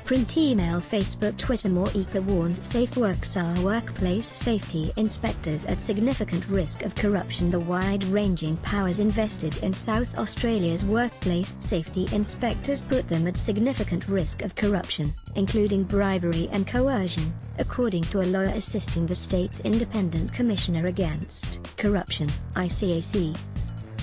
Print, email, Facebook, Twitter. More. ICAC warns SafeWork SAR workplace safety inspectors at significant risk of corruption. The wide-ranging powers invested in South Australia's workplace safety inspectors put them at significant risk of corruption, including bribery and coercion, according to a lawyer assisting the state's Independent Commissioner Against Corruption, ICAC.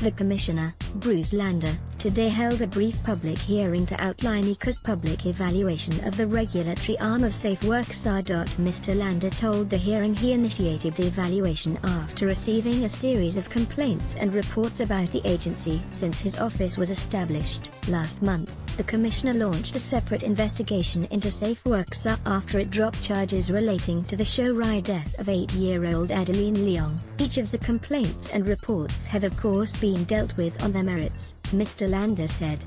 The Commissioner, Bruce Lander, today held a brief public hearing to outline ICAC's public evaluation of the regulatory arm of SafeWork SAR. Mr. Lander told the hearing he initiated the evaluation after receiving a series of complaints and reports about the agency since his office was established. Last month, the Commissioner launched a separate investigation into SafeWork SAR after it dropped charges relating to the show ride death of 8-year-old Adeline Leong. Each of the complaints and reports have of course been dealt with on their merits, Mr. Lander said.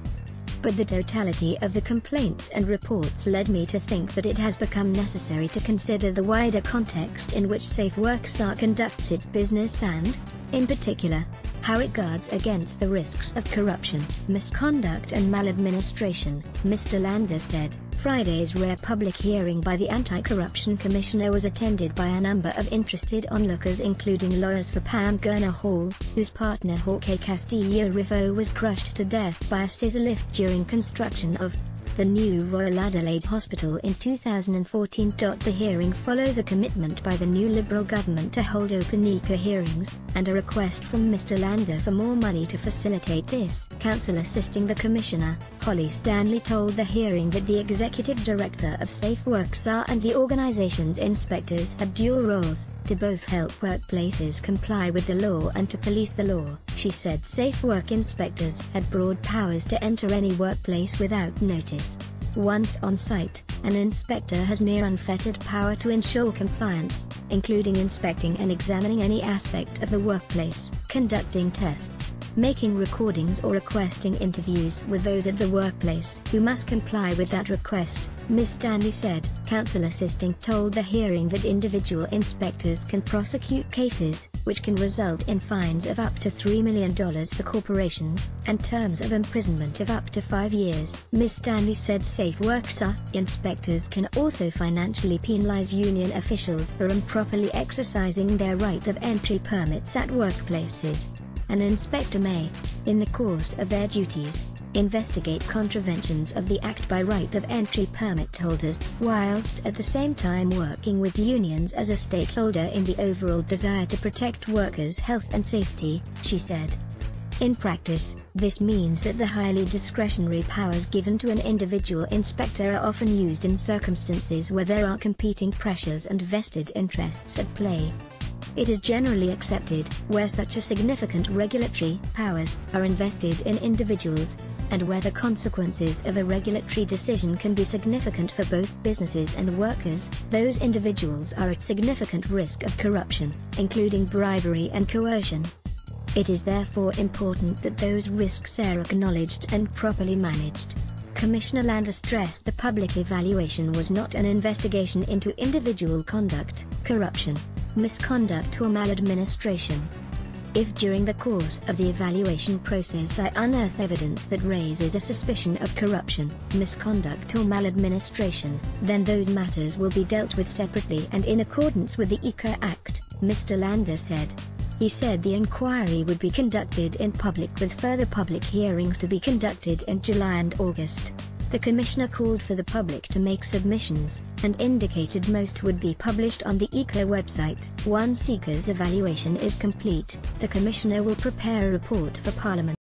But the totality of the complaints and reports led me to think that it has become necessary to consider the wider context in which SafeWork SAR conducts its business and, in particular, how it guards against the risks of corruption, misconduct and maladministration, Mr. Lander said. Friday's rare public hearing by the Anti-Corruption Commissioner was attended by a number of interested onlookers, including lawyers for Pam Gurner Hall, whose partner Jorge Castillo Rivo was crushed to death by a scissor lift during construction of the new Royal Adelaide Hospital in 2014. The hearing follows a commitment by the new Liberal government to hold open ICAC hearings, and a request from Mr. Lander for more money to facilitate this. Counsel assisting the Commissioner, Holly Stanley, told the hearing that the Executive Director of SafeWork SAR and the organization's inspectors had dual roles, to both help workplaces comply with the law and to police the law. She said SafeWork inspectors had broad powers to enter any workplace without notice. Once on site, an inspector has near unfettered power to ensure compliance, including inspecting and examining any aspect of the workplace, conducting tests, making recordings or requesting interviews with those at the workplace who must comply with that request, Ms. Stanley said. Counsel assisting told the hearing that individual inspectors can prosecute cases, which can result in fines of up to $3 million for corporations, and terms of imprisonment of up to 5 years. Ms. Stanley said SafeWork SAR inspectors can also financially penalize union officials for improperly exercising their right of entry permits at workplaces. An inspector may, in the course of their duties, investigate contraventions of the Act by right of entry permit holders, whilst at the same time working with unions as a stakeholder in the overall desire to protect workers' health and safety, she said. In practice, this means that the highly discretionary powers given to an individual inspector are often used in circumstances where there are competing pressures and vested interests at play. It is generally accepted, where such a significant regulatory powers are invested in individuals, and where the consequences of a regulatory decision can be significant for both businesses and workers, those individuals are at significant risk of corruption, including bribery and coercion. It is therefore important that those risks are acknowledged and properly managed. Commissioner Lander stressed the public evaluation was not an investigation into individual conduct, corruption, misconduct or maladministration. If during the course of the evaluation process I unearth evidence that raises a suspicion of corruption, misconduct or maladministration, then those matters will be dealt with separately and in accordance with the ICAC Act, Mr. Lander said. He said the inquiry would be conducted in public, with further public hearings to be conducted in July and August. The Commissioner called for the public to make submissions, and indicated most would be published on the ICAC website. Once ICAC's evaluation is complete, the Commissioner will prepare a report for Parliament.